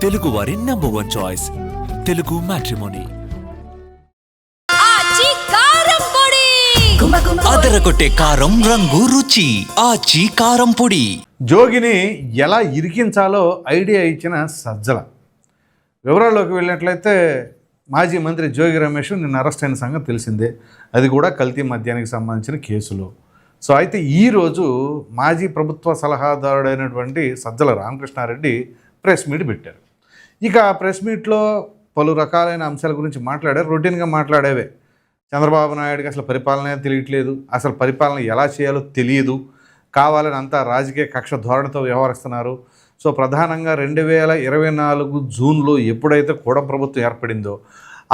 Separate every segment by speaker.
Speaker 1: తెలుగు వారి number 1 choice Telugu matrimony. అదరగొట్టే కారం రంగు రుచి ఆచి కారం పొడి.
Speaker 2: జోగిని ఎలా ఇరికించాలో ఐడియా ఇచ్చిన సజ్జల. వివరాల్లోకి వెళ్ళినట్లయితే మాజీ మంత్రి జోగి రమేష్ నిన్న అరెస్ట్ అయిన సంగతి తెలిసిందే. అది కూడా కల్తీ మద్యానికి సంబంధించిన కేసులో. సో అయితే ఈరోజు మాజీ ప్రభుత్వ సలహాదారుడైనటువంటి సజ్జల రామకృష్ణారెడ్డి ప్రెస్ మీట్ పెట్టారు. ఇక ఆ ప్రెస్ మీట్లో పలు రకాలైన అంశాల గురించి మాట్లాడారు. రొటీన్గా మాట్లాడేవే. చంద్రబాబు నాయుడుకి అసలు పరిపాలనే తెలియట్లేదు, అసలు పరిపాలన ఎలా చేయాలో తెలియదు, కావాలని అంతా రాజకీయ కక్ష ధోరణితో వ్యవహరిస్తున్నారు. సో ప్రధానంగా 2024 జూన్లో ఎప్పుడైతే కూడా ప్రభుత్వం ఏర్పడిందో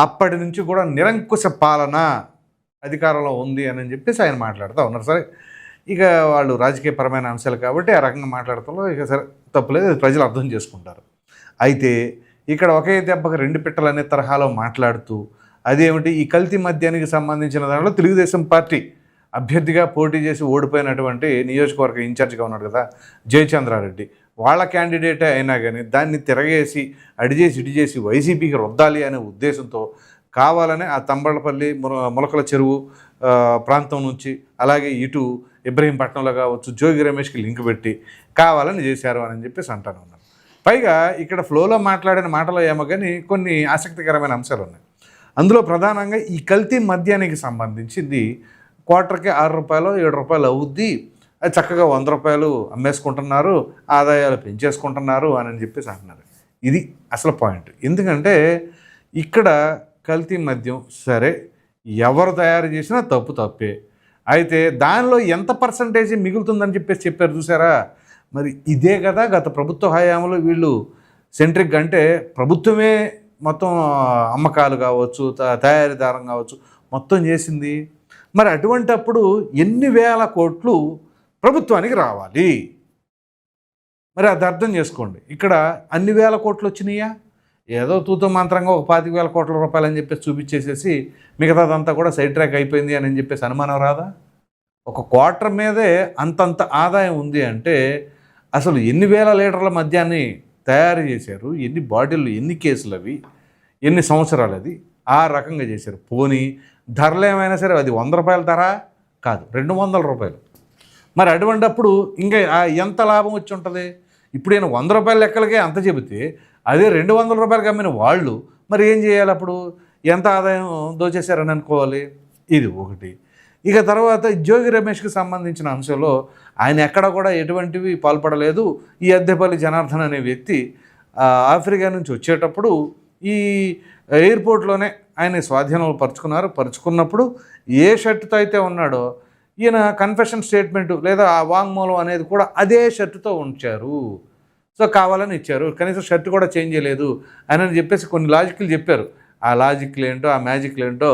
Speaker 2: అప్పటి నుంచి కూడా నిరంకుశ పాలన అధికారంలో ఉంది అని చెప్పేసి ఆయన మాట్లాడుతూ ఉన్నారు. సరే, ఇక వాళ్ళు రాజకీయపరమైన అంశాలు కాబట్టి ఆ రకంగా మాట్లాడటంలో ఇక సరే తప్పులేదు, అది ప్రజలు అర్థం చేసుకుంటారు. అయితే ఇక్కడ ఒకే దెబ్బకి 2 పిట్టలు అనే తరహాలో మాట్లాడుతూ అదేమిటి, ఈ కల్తీ మద్యానికి సంబంధించిన దానిలో తెలుగుదేశం పార్టీ అభ్యర్థిగా పోటీ చేసి ఓడిపోయినటువంటి నియోజకవర్గ ఇన్ఛార్జిగా ఉన్నాడు కదా జయచంద్రారెడ్డి, వాళ్ళ క్యాండిడేటే అయినా కానీ దాన్ని తిరగేసి అడిచేసి ఇడిచేసి వైసీపీకి రుద్దాలి అనే ఉద్దేశంతో కావాలని ఆ తంబళ్ళపల్లి మొలకల చెరువు ప్రాంతం నుంచి అలాగే ఇటు ఇబ్రహీంపట్నంలో కావచ్చు జోగి రమేష్కి లింక్ పెట్టి కావాలని చేశారు అని చెప్పేసి అంటాను ఉన్నాను. పైగా ఇక్కడ ఫ్లోలో మాట్లాడిన మాటలో ఏమో కానీ కొన్ని ఆసక్తికరమైన అంశాలు ఉన్నాయి. అందులో ప్రధానంగా ఈ కల్తీ మద్యానికి సంబంధించింది క్వార్టర్కి 6 రూపాయలు 7 రూపాయలు అవుద్ది, అది చక్కగా 100 రూపాయలు అమ్మేసుకుంటున్నారు, ఆదాయాలు పెంచేసుకుంటున్నారు అని చెప్పేసి అంటున్నారు. ఇది అసలు పాయింట్. ఎందుకంటే ఇక్కడ కల్తీ మద్యం సరే ఎవరు తయారు చేసినా తప్పే, అయితే దానిలో ఎంత పర్సంటేజ్ మిగులుతుందని చెప్పేసి చెప్పారు చూసారా. మరి ఇదే కదా గత ప్రభుత్వ హయాంలో వీళ్ళు సెంట్రిక్ అంటే ప్రభుత్వమే మొత్తం అమ్మకాలు కావచ్చు తయారీదారం కావచ్చు మొత్తం చేసింది. మరి అటువంటప్పుడు ఎన్ని వేల కోట్లు ప్రభుత్వానికి రావాలి, మరి అది అర్థం చేసుకోండి. ఇక్కడ అన్ని వేల కోట్లు వచ్చినాయా, ఏదో తూతు మంత్రంగా ఒక 25,000 కోట్ల రూపాయలు అని చెప్పేసి చూపించేసేసి మిగతాదంతా కూడా సైడ్ ట్రాక్ అయిపోయింది అని చెప్పేసి అనుమానం రాదా? ఒక క్వార్టర్ మీదే అంతంత ఆదాయం ఉంది అంటే అసలు ఎన్ని వేల లీటర్ల మద్యాన్ని తయారు చేశారు, ఎన్ని బాటిళ్ళు, ఎన్ని కేసులు, అవి ఎన్ని సంవత్సరాలు, అది ఆ రకంగా చేశారు. పోనీ ధరలు ఏమైనా సరే అది 100 రూపాయల ధర కాదు, 200 రూపాయలు. మరి అటువంటిప్పుడు ఇంకా ఎంత లాభం వచ్చి ఉంటుంది? ఇప్పుడు నేను 100 రూపాయల లెక్కలకే అంత చెబితే అదే 200 రూపాయలకి అమ్మిన వాళ్ళు మరి ఏం చేయాలి? అప్పుడు ఎంత ఆదాయం దోచేశారని అనుకోవాలి. ఇది ఒకటి. ఇక తర్వాత జోగి రమేష్కి సంబంధించిన అంశంలో ఆయన ఎక్కడ కూడా ఎటువంటివి పాల్పడలేదు. ఈ అద్దెపల్లి జనార్దన్ అనే వ్యక్తి ఆఫ్రికా నుంచి వచ్చేటప్పుడు ఈ ఎయిర్పోర్ట్లోనే ఆయన స్వాధీనంలో పరుచుకున్నప్పుడు ఏ షర్టుతో అయితే ఉన్నాడో ఈయన కన్ఫెషన్ స్టేట్మెంటు లేదా ఆ వాంగ్మూలం అనేది కూడా అదే షర్టుతో ఉంచారు. సో కావాలని ఇచ్చారు, కనీసం షర్ట్ కూడా చేంజ్ చేయలేదు అని చెప్పేసి కొన్ని లాజిక్లు చెప్పారు. ఆ లాజిక్లు ఏంటో ఆ మ్యాజిక్లు ఏంటో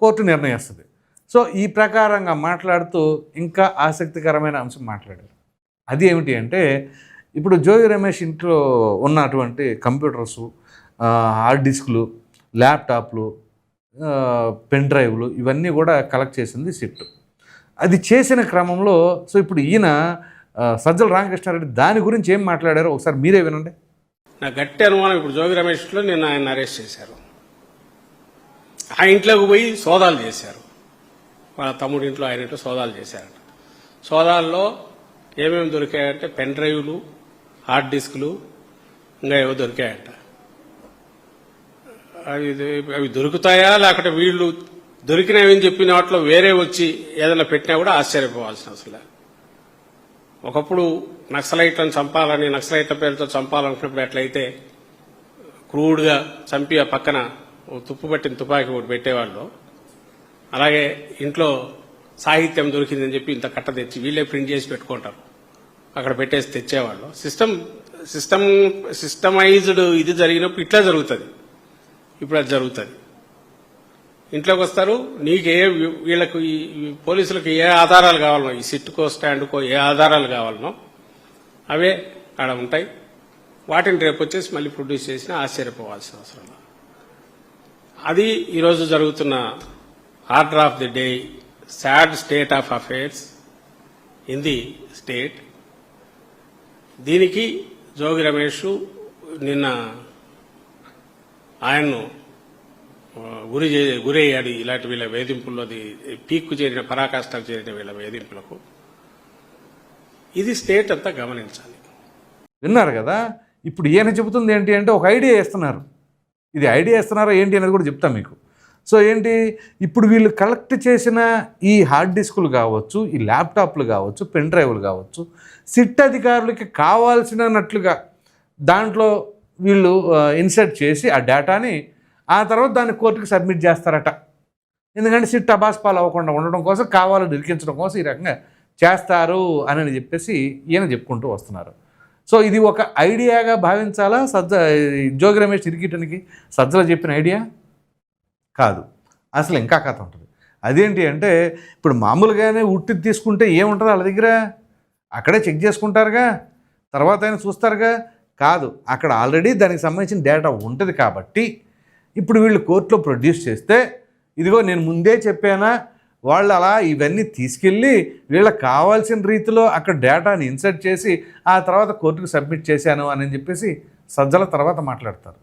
Speaker 2: కోర్టు నిర్ణయిస్తుంది. సో ఈ ప్రకారంగా మాట్లాడుతూ ఇంకా ఆసక్తికరమైన అంశం మాట్లాడారు. అది ఏమిటి అంటే ఇప్పుడు జోగి రమేష్ ఇంట్లో ఉన్నటువంటి కంప్యూటర్సు, హార్డ్ డిస్క్లు, ల్యాప్టాప్లు, పెన్ డ్రైవ్లు ఇవన్నీ కూడా కలెక్ట్ చేసింది సిట్. అది చేసిన క్రమంలో సో ఇప్పుడు ఈయన సజ్జల రామకృష్ణారెడ్డి దాని గురించి ఏం మాట్లాడారో ఒకసారి మీరే వినండి.
Speaker 3: నా గట్టి అనుమానం ఇప్పుడు జోగి రమేష్లో నిన్న ఆయన అరెస్ట్ చేశారు. ఆ ఇంట్లోకి పోయి సోదాలు చేశారు. వాళ్ళ తమ్ముడి ఇంట్లో ఆయన ఇంట్లో సోదాలు చేశారట. సోదాల్లో ఏమేమి దొరికాయంటే పెన్ డ్రైవ్లు, హార్డ్ డిస్క్లు, ఇంకా ఏవో దొరికాయంట. అవి దొరుకుతాయా లేకపోతే వీళ్ళు దొరికినవని చెప్పిన వాటిలో వేరే వచ్చి ఏదైనా పెట్టినా కూడా ఆశ్చర్యపోవాల్సిన అసలు. ఒకప్పుడు నక్సలైట్లను చంపాలని, నక్సలైట్ల పేరుతో చంపాలనుకున్నప్పుడు ఎట్లయితే క్రూడ్గా చంపి ఆ పక్కన తుప్పు పట్టిన తుపాకీ ఒకటి పెట్టేవాళ్ళు, అలాగే ఇంట్లో సాహిత్యం దొరికిందని చెప్పి ఇంత కట్ట తెచ్చి వీళ్ళే ప్రింట్ చేసి పెట్టుకుంటారు, అక్కడ పెట్టేసి తెచ్చేవాళ్ళు. సిస్టమైజ్డ్ ఇది జరిగినప్పుడు ఇట్లా జరుగుతుంది. ఇప్పుడు అది జరుగుతుంది. ఇంట్లోకి వస్తారు, నీకే వీళ్ళకు ఈ పోలీసులకు ఏ ఆధారాలు కావాలనో, ఈ సిట్టుకో స్టాండ్కో ఏ ఆధారాలు కావాలనో అవే ఆడ ఉంటాయి. వాటిని రేపు వచ్చేసి మళ్ళీ ప్రొడ్యూస్ చేసినా ఆశ్చర్యపోవాల్సిన అవసరం. అది ఈరోజు జరుగుతున్న order of the day, sad state of affairs in the state. దీనికి జోగి రమేష్ నిన్న ఆయన్ను గురయ్యాడు ఇలాంటి వీళ్ళ వేధింపుల్లో, పీక్కు చేరిన పరాకాష్ఠకు చేరిన వీళ్ళ వేధింపులకు. ఇది స్టేట్ అంతా గమనించాలి.
Speaker 2: విన్నారు కదా. ఇప్పుడు ఈయన చెబుతుంది ఏంటి అంటే ఒక ఐడియా ఇస్తున్నారు. ఇది ఐడియా ఇస్తున్నారో ఏంటి అనేది కూడా చెప్తాను మీకు. సో ఏంటి, ఇప్పుడు వీళ్ళు కలెక్ట్ చేసిన ఈ హార్డ్ డిస్కులు కావచ్చు, ఈ ల్యాప్టాప్లు కావచ్చు, పెన్ డ్రైవ్లు కావచ్చు, సిట్ అధికారులకి కావాల్సినట్లుగా దాంట్లో వీళ్ళు ఇన్సర్ట్ చేసి ఆ డేటాని ఆ తర్వాత దాన్ని కోర్టుకి సబ్మిట్ చేస్తారట. ఎందుకంటే సిట్ అబాస్పాలు అవ్వకుండా ఉండడం కోసం, కావాలని ఇరికించడం కోసం ఈ రకంగా చేస్తారు అని చెప్పేసి ఈయన చెప్పుకుంటూ వస్తున్నారు. సో ఇది ఒక ఐడియాగా భావించాలా జోగి రమేష్ ఇరికిటానికి సజ్జల చెప్పిన ఐడియా కాదు. అసలు ఇంకా కథ ఉంటుంది. అదేంటి అంటే ఇప్పుడు మామూలుగానే ఉట్టిది తీసుకుంటే ఏముంటుంది వాళ్ళ దగ్గర, అక్కడే చెక్ చేసుకుంటారుగా, తర్వాత అయినా చూస్తారుగా. కాదు, అక్కడ ఆల్రెడీ దానికి సంబంధించిన డేటా ఉంటుంది కాబట్టి ఇప్పుడు వీళ్ళు కోర్టులో ప్రొడ్యూస్ చేస్తే, ఇదిగో నేను ముందే చెప్పానా, వాళ్ళు అలా ఇవన్నీ తీసుకెళ్ళి వీళ్ళకి కావాల్సిన రీతిలో అక్కడ డేటాని ఇన్సర్ట్ చేసి ఆ తర్వాత కోర్టుకు సబ్మిట్ చేశాను అని చెప్పేసి సజ్జల తర్వాత మాట్లాడతారు.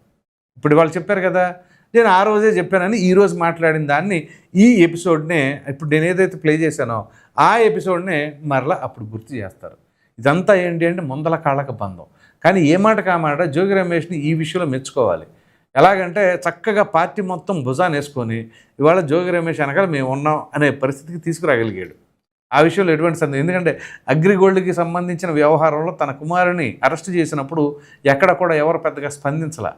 Speaker 2: ఇప్పుడు వాళ్ళు చెప్పారు కదా, నేను ఆ రోజే చెప్పానని ఈరోజు మాట్లాడిన దాన్ని ఈ ఎపిసోడ్నే, ఇప్పుడు నేను ఏదైతే ప్లే చేశానో ఆ ఎపిసోడ్నే మరలా అప్పుడు గుర్తు చేస్తారు. ఇదంతా ఏంటి అంటే ముందల కాళ్ళకు బంధం. కానీ ఏ మాట కామాట జోగి రమేష్ని ఈ విషయంలో మెచ్చుకోవాలి. ఎలాగంటే చక్కగా పార్టీ మొత్తం భుజాన్ని వేసుకొని ఇవాళ జోగి రమేష్ వెనకాల మేము ఉన్నాం అనే పరిస్థితికి తీసుకురాగలిగాడు. ఆ విషయంలో ఎటువంటి సందేహం. ఎందుకంటే అగ్రిగోల్డ్కి సంబంధించిన వ్యవహారంలో తన కుమారుని అరెస్ట్ చేసినప్పుడు ఎక్కడ కూడా ఎవరు పెద్దగా స్పందించలా.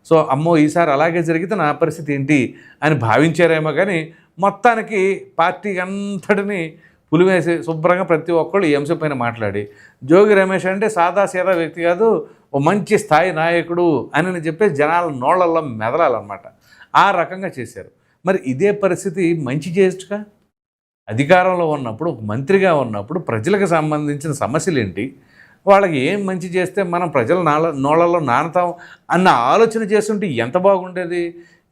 Speaker 2: సో అమ్మో ఈసారి అలాగే జరిగితే నా పరిస్థితి ఏంటి అని భావించారేమో. కానీ మొత్తానికి పార్టీ అంతటిని పులివేసి శుభ్రంగా ప్రతి ఒక్కళ్ళు ఈ అంశం పైన మాట్లాడి, జోగి రమేష్ అంటే సాదాసీదా వ్యక్తి కాదు, ఓ మంచి స్థాయి నాయకుడు అని చెప్పేసి జనాల నోళ్ళల్లో మెదలాలన్నమాట. ఆ రకంగా చేశారు. మరి ఇదే పరిస్థితి మంచి చేయొచ్చుగా. అధికారంలో ఉన్నప్పుడు, మంత్రిగా ఉన్నప్పుడు ప్రజలకు సంబంధించిన సమస్యలు ఏంటి, వాళ్ళకి ఏం మంచి చేస్తే మనం ప్రజల నోళ్ళల్లో నానతాం అన్న ఆలోచన చేస్తుంటే ఎంత బాగుండేది.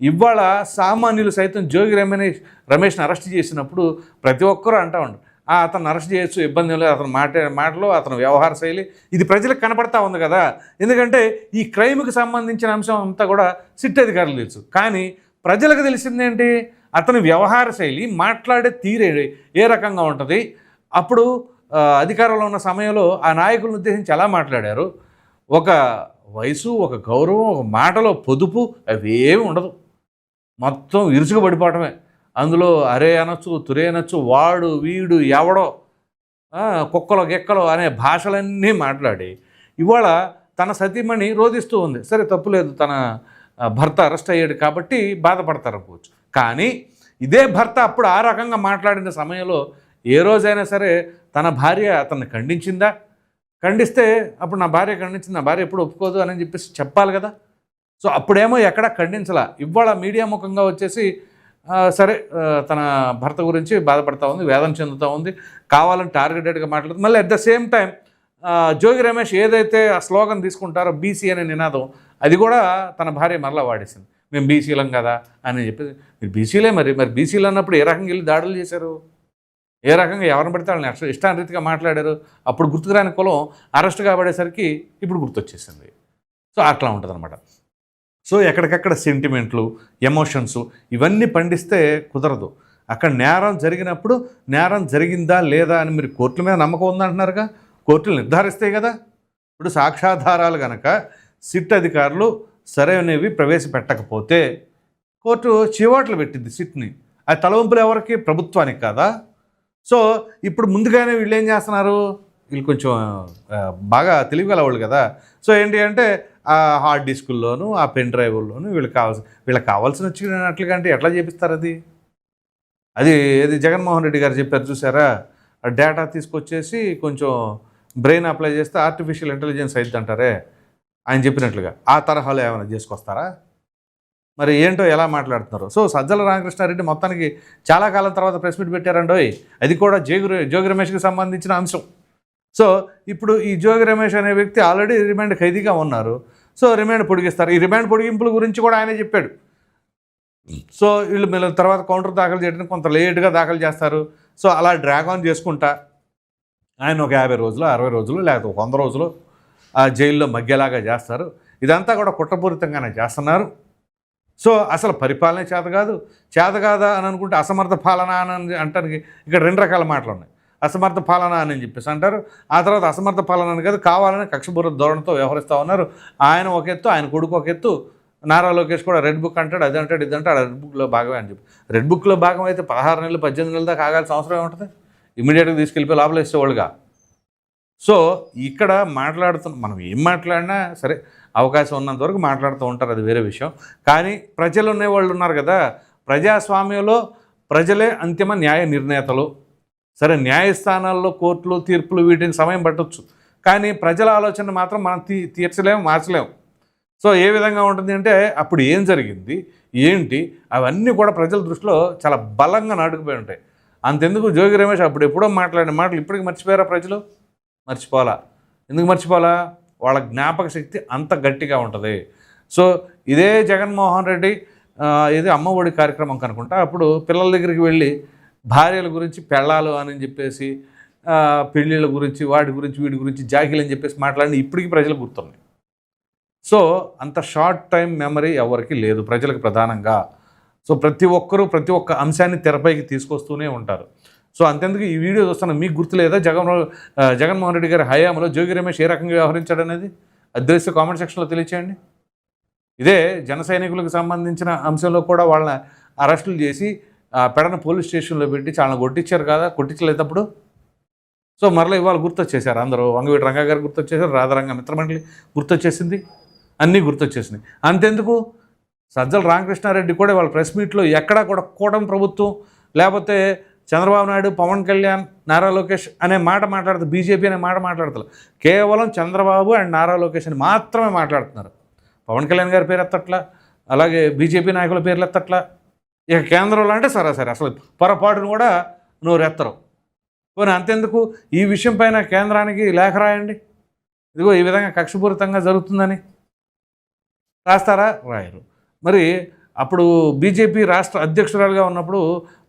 Speaker 2: ఇవాళ సామాన్యులు సైతం జోగి రమేష్ని అరెస్ట్ చేసినప్పుడు ప్రతి ఒక్కరూ అంటూ ఉంటారు, అతను అరెస్ట్ చేయొచ్చు, ఇబ్బంది లేదు, అతను మాటలు, అతను వ్యవహార శైలి ఇది ప్రజలకు కనపడతా ఉంది కదా. ఎందుకంటే ఈ క్రైమ్కి సంబంధించిన అంశం అంతా కూడా సిట్ అధికారులు తెలుసు. కానీ ప్రజలకు తెలిసిందేంటి, అతని వ్యవహార శైలి, మాట్లాడే తీరే ఏ రకంగా ఉంటుంది. అప్పుడు అధికారంలో ఉన్న సమయంలో ఆ నాయకులను ఉద్దేశించి ఎలా మాట్లాడారు, ఒక వయసు, ఒక గౌరవం, ఒక మాటలో పొదుపు అవేమి ఉండదు. మొత్తం ఇరుచుకుపడిపోవటమే. అందులో అరే అనొచ్చు, తురే అనొచ్చు, వాడు వీడు ఎవడో, కుక్కలో గెక్కలో అనే భాషలన్నీ మాట్లాడి ఇవాళ తన సతీమణి రోధిస్తూ ఉంది. సరే తప్పులేదు, తన భర్త అరెస్ట్ అయ్యాడు కాబట్టి బాధపడతారనుకోవచ్చు. కానీ ఇదే భర్త అప్పుడు ఆ రకంగా మాట్లాడిన సమయంలో ఏ రోజైనా సరే తన భార్య అతన్ని ఖండించిందా? ఖండిస్తే అప్పుడు నా భార్య ఖండించింది, నా భార్య ఎప్పుడు ఒప్పుకోదు అని చెప్పేసి చెప్పాలి కదా. సో అప్పుడేమో ఎక్కడా ఖండించలా. ఇవాళ మీడియా ముఖంగా వచ్చేసి సరే తన భర్త గురించి బాధపడతా ఉంది, వేదన చెందుతూ ఉంది, కావాలని టార్గెటెడ్గా మాట్లాడుతుంది. మళ్ళీ at the same time Jogi Ramesh ఏదైతే ఆ స్లోగన్ తీసుకుంటారో బీసీ అనే నినాదం, అది కూడా తన భార్య మరలా వాడేసింది. మేము బీసీలం కదా అని చెప్పి. మీరు బీసీలే, మరి బీసీలు అన్నప్పుడు ఏ రకంగా వెళ్ళి దాడులు చేశారు, ఏ రకంగా ఎవరిని పడితే వాళ్ళని ఇష్టారీతిగా మాట్లాడారు. అప్పుడు గుర్తుకురాని కులం అరెస్ట్ కాబడేసరికి ఇప్పుడు గుర్తొచ్చేసింది. సో అట్లా ఉంటుంది అనమాట. సో ఎక్కడికక్కడ సెంటిమెంట్లు, ఎమోషన్స్ ఇవన్నీ పండిస్తే కుదరదు. అక్కడ నేరం జరిగినప్పుడు నేరం జరిగిందా లేదా అని మీరు కోర్టుల మీద నమ్మకం ఉందంటున్నారుగా, కోర్టులు నిర్ధారిస్తాయి కదా. ఇప్పుడు సాక్ష్యాధారాలు కనుక సిట్ అధికారులు సరైనవి ప్రవేశపెట్టకపోతే కోర్టు చివాట్లు పెట్టింది సిట్ని. ఆ తలవంపులు ఎవరికి? ప్రభుత్వానికి కాదా? సో ఇప్పుడు ముందుగానే వీళ్ళు ఏం చేస్తున్నారు, వీళ్ళు కొంచెం బాగా తెలివిగల వాళ్ళు కదా. సో ఏంటి అంటే ఆ హార్డ్ డిస్కుల్లోనూ, ఆ పెన్ డ్రైవ్ల్లోనూ వీళ్ళకి కావాల్సిన వచ్చినట్లుగా అంటే ఎట్లా చేపిస్తారు? అది జగన్మోహన్ రెడ్డి గారు చెప్పారు చూసారా, ఆ డేటా తీసుకొచ్చేసి కొంచెం బ్రెయిన్ అప్లై చేస్తే ఆర్టిఫిషియల్ ఇంటెలిజెన్స్ అయిద్ది అంటారే, ఆయన చెప్పినట్లుగా ఆ తరహాలో ఏమైనా చేసుకొస్తారా? మరి ఏంటో ఎలా మాట్లాడుతున్నారు. సో సజ్జల రామకృష్ణారెడ్డి మొత్తానికి చాలా కాలం తర్వాత ప్రెస్ మీట్ పెట్టారండోయ్. అది కూడా జోగి రమేష్కి సంబంధించిన అంశం. సో ఇప్పుడు ఈ జోగి రమేష్ అనే వ్యక్తి ఆల్రెడీ రిమాండ్ ఖైదీగా ఉన్నారు. సో రిమాండ్ పొడిగిస్తారు. ఈ రిమాండ్ పొడిగింపుల గురించి కూడా ఆయనే చెప్పాడు. సో వీళ్ళు తర్వాత కౌంటర్ దాఖలు చేయడానికి కొంత లేట్గా దాఖలు చేస్తారు. సో అలా డ్రాగ్ ఆన్ చేసుకుంటా ఆయన ఒక 50 రోజులు, 60 రోజులు, లేకపోతే 100 రోజులు ఆ జైల్లో మగ్గేలాగా చేస్తారు. ఇదంతా కూడా కుట్రపూరితంగానే చేస్తున్నారు. సో అసలు పరిపాలనే చేత కాదా అని అనుకుంటే అసమర్థ పాలన అని అంటానికి ఇక్కడ 2 రకాల మాటలు ఉన్నాయి. అసమర్థ పాలన అని చెప్పేసి అంటారు, ఆ తర్వాత అసమర్థ పాలన అని కాదు కావాలని కక్షపూరిత ధోరణితో వ్యవహరిస్తూ ఉన్నారు. ఆయన ఒక ఎత్తు, ఆయన కొడుకు ఒక ఎత్తు, నారా లోకేష్ కూడా రెడ్ బుక్ అంటాడు, అది అంటాడు, ఇది అంటాడు, రెడ్ బుక్లో భాగమే అని చెప్పి. రెడ్ బుక్లో భాగం అయితే 16 నెలలు 18 నెలల దాకా ఆగాల్సిన అవసరం ఏముంటుంది? ఇమీడియట్గా తీసుకెళ్ళిపోయి లోపల వేసేవాళ్ళుగా. సో ఇక్కడ మనం ఏం మాట్లాడినా సరే అవకాశం ఉన్నంత వరకు మాట్లాడుతూ ఉంటారు, అది వేరే విషయం. కానీ ప్రజలు అనేవాళ్ళు ఉన్నారు కదా, ప్రజాస్వామ్యంలో ప్రజలే అంతిమ న్యాయ నిర్ణేతలు. సరే న్యాయస్థానాల్లో కోర్టులు తీర్పులు వీటిని సమయం పట్టవచ్చు, కానీ ప్రజల ఆలోచన మాత్రం మనం తీర్చలేము, మార్చలేము. సో ఏ విధంగా ఉంటుంది అంటే అప్పుడు ఏం జరిగింది ఏంటి అవన్నీ కూడా ప్రజల దృష్టిలో చాలా బలంగా నాటుకుపోయి ఉంటాయి. అంతెందుకు జోగి రమేష్ అప్పుడు ఎప్పుడో మాట్లాడిన మాటలు ఇప్పటికి మర్చిపోయారా ప్రజలు? మర్చిపోవాలా. ఎందుకు మర్చిపోవాలా? వాళ్ళ జ్ఞాపక శక్తి అంత గట్టిగా ఉంటుంది. సో ఇదే జగన్మోహన్ రెడ్డి ఇది అమ్మ ఒడి కార్యక్రమం కనుకుంటా, అప్పుడు పిల్లల దగ్గరికి వెళ్ళి భార్యల గురించి పెళ్ళాలు అని చెప్పేసి పెళ్ళిళ్ళ గురించి వాటి గురించి వీటి గురించి జాకిలు అని చెప్పేసి మాట్లాడి ఇప్పటికీ ప్రజలకు గుర్తున్నాయి. సో అంత షార్ట్ టైం మెమరీ ఎవరికి లేదు ప్రజలకు ప్రధానంగా. సో ప్రతి ఒక్కరూ ప్రతి ఒక్క అంశాన్ని తెరపైకి తీసుకొస్తూనే ఉంటారు. సో అంతెందుకు ఈ వీడియో చూస్తున్నా మీకు గుర్తులేదా జగన్మోహన్ రెడ్డి గారి హయాంలో జోగి రమేష్ ఏ రకంగా వ్యవహరించాడు అనేది? అది తెలిస్తే కామెంట్ సెక్షన్లో తెలియచేయండి. ఇదే జన సైనికులకు సంబంధించిన అంశంలో కూడా వాళ్ళని అరెస్టులు చేసి పెడన పోలీస్ స్టేషన్లో పెట్టి చాలా కొట్టించారు కదా, కొట్టించలేదప్పుడు. సో మరలా ఇవాళ గుర్తొచ్చేసారు అందరూ. వంగవీటి రంగా గారు గుర్తొచ్చేసారు, రాధారంగ మిత్రమండలి గుర్తొచ్చేసింది, అన్నీ గుర్తొచ్చేసింది. అంతెందుకు సజ్జల రామకృష్ణారెడ్డి కూడా వాళ్ళ ప్రెస్ మీట్లో ఎక్కడా కూడా కూటమి ప్రభుత్వం లేకపోతే చంద్రబాబు నాయుడు, పవన్ కళ్యాణ్, నారా లోకేష్ అనే మాట మాట్లాడుతూ బీజేపీ అనే మాట మాట్లాడతారు. కేవలం చంద్రబాబు అండ్ నారా లోకేష్ అని మాత్రమే మాట్లాడుతున్నారు. పవన్ కళ్యాణ్ గారి పేరు ఎత్తట్లా, అలాగే బీజేపీ నాయకుల పేర్లు ఎత్తట్లా. ఇక కేంద్రంలో అంటే సరే అసలు పొరపాటును కూడా నోరెత్తరు. పోనీ అంతెందుకు ఈ విషయం పైన కేంద్రానికి లేఖ రాయండి, ఇదిగో ఈ విధంగా కక్షపూరితంగా జరుగుతుందని రాస్తారా? రాయరు. మరి అప్పుడు బీజేపీ రాష్ట్ర అధ్యక్షురాలుగా ఉన్నప్పుడు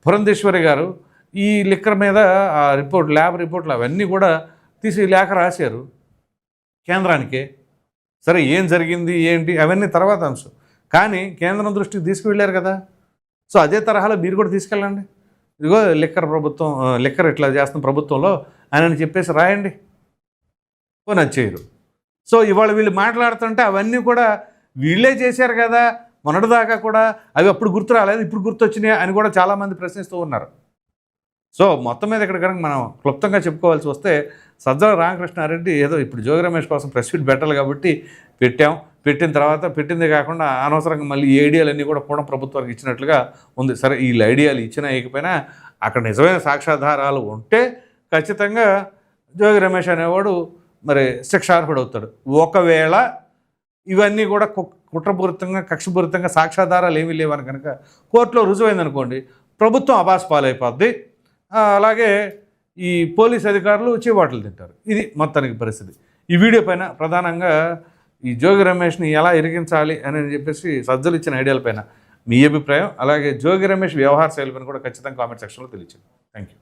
Speaker 2: పురంధేశ్వరి గారు ఈ లిక్కర్ మీద ల్యాబ్ రిపోర్ట్లు అవన్నీ కూడా తీసి లేఖ రాశారు కేంద్రానికే. సరే ఏం జరిగింది ఏంటి అవన్నీ తర్వాత అంశం, కానీ కేంద్రం దృష్టికి తీసుకువెళ్ళారు కదా. సో అదే తరహాలో మీరు కూడా తీసుకెళ్ళండి, ఇదిగో లిక్కర్ ఇట్లా చేస్తున్న ప్రభుత్వంలో అని చెప్పేసి రాయండి. పోనీ చేయరు. సో ఇవాళ వీళ్ళు మాట్లాడుతుంటే అవన్నీ కూడా వీళ్ళే చేశారు కదా, మొన్నటిదాకా కూడా అవి అప్పుడు గుర్తు రాలేదు ఇప్పుడు గుర్తొచ్చినాయి అని కూడా చాలామంది ప్రశ్నిస్తూ ఉన్నారు. సో మొత్తం మీద ఇక్కడ కనుక మనం క్లుప్తంగా చెప్పుకోవాల్సి వస్తే సజ్జల రామకృష్ణారెడ్డి ఏదో ఇప్పుడు జోగి రమేష్ కోసం ప్రెస్ మీట్ పెట్టాలి కాబట్టి పెట్టిన తర్వాత పెట్టిందే కాకుండా అనవసరంగా మళ్ళీ ఈ ఐడియాలన్నీ కూడా ప్రభుత్వానికి ఇచ్చినట్లుగా ఉంది. సరే ఈ ఐడియాలు ఇచ్చినా ఇకపోయినా అక్కడ నిజమైన సాక్ష్యాధారాలు ఉంటే ఖచ్చితంగా జోగి రమేష్ అనేవాడు మరి శిక్షార్హుడు అవుతాడు. ఒకవేళ ఇవన్నీ కూడా కుట్రపూరితంగా కక్షపూరితంగా సాక్ష్యాధారాలు ఏమీ లేవని కనుక కోర్టులో రుజువైందనుకోండి, ప్రభుత్వం అబాస్ పాలైపోద్ది. అలాగే ఈ పోలీస్ అధికారులు చీవాట్లు తింటారు. ఇది మొత్తానికి పరిస్థితి. ఈ వీడియో పైన ప్రధానంగా ఈ జోగి రమేష్ని ఎలా ఇరికించాలి అని చెప్పేసి సజ్జలు ఇచ్చిన ఐడియాల పైన మీ అభిప్రాయం, అలాగే జోగి రమేష్ వ్యవహార శైలి పైన కూడా ఖచ్చితంగా కామెంట్ సెక్షన్లో తెలియచేయండి. Thank you.